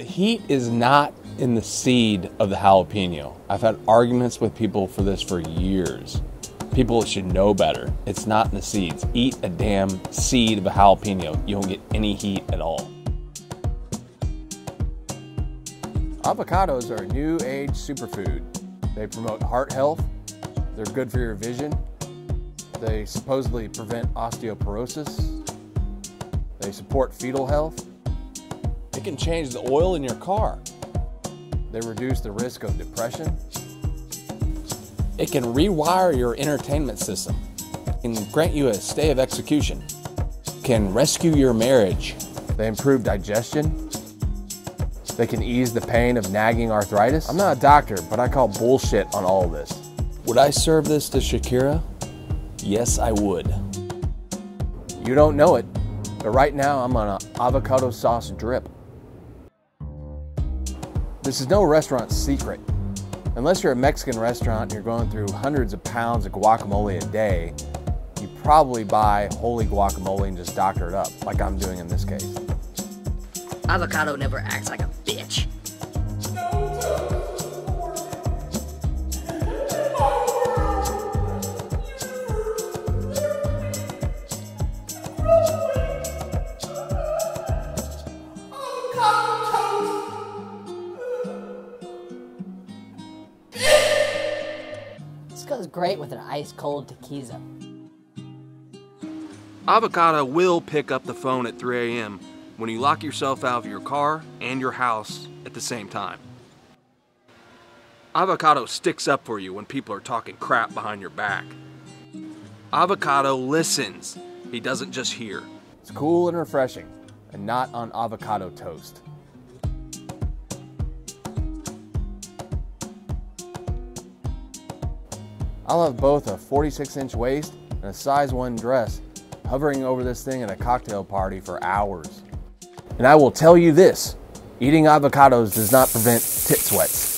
The heat is not in the seed of the jalapeno. I've had arguments with people for this for years. People should know better. It's not in the seeds. Eat a damn seed of a jalapeno. You don't get any heat at all. Avocados are a new age superfood. They promote heart health. They're good for your vision. They supposedly prevent osteoporosis. They support fetal health. It can change the oil in your car. They reduce the risk of depression. It can rewire your entertainment system. It can grant you a stay of execution. It can rescue your marriage. They improve digestion. They can ease the pain of nagging arthritis. I'm not a doctor, but I call bullshit on all of this. Would I serve this to Shakira? Yes, I would. You don't know it, but right now I'm on an avocado sauce drip. This is no restaurant secret. Unless you're a Mexican restaurant and you're going through hundreds of pounds of guacamole a day, you probably buy wholly guacamole and just doctor it up, like I'm doing in this case. Avocado never acts like a bitch. This goes great with an ice-cold tequila. Avocado will pick up the phone at 3 a.m. when you lock yourself out of your car and your house at the same time. Avocado sticks up for you when people are talking crap behind your back. Avocado listens. He doesn't just hear. It's cool and refreshing, and not on avocado toast. I'll have both a 46-inch waist and a size 1 dress hovering over this thing at a cocktail party for hours. And I will tell you this, eating avocados does not prevent tit sweats.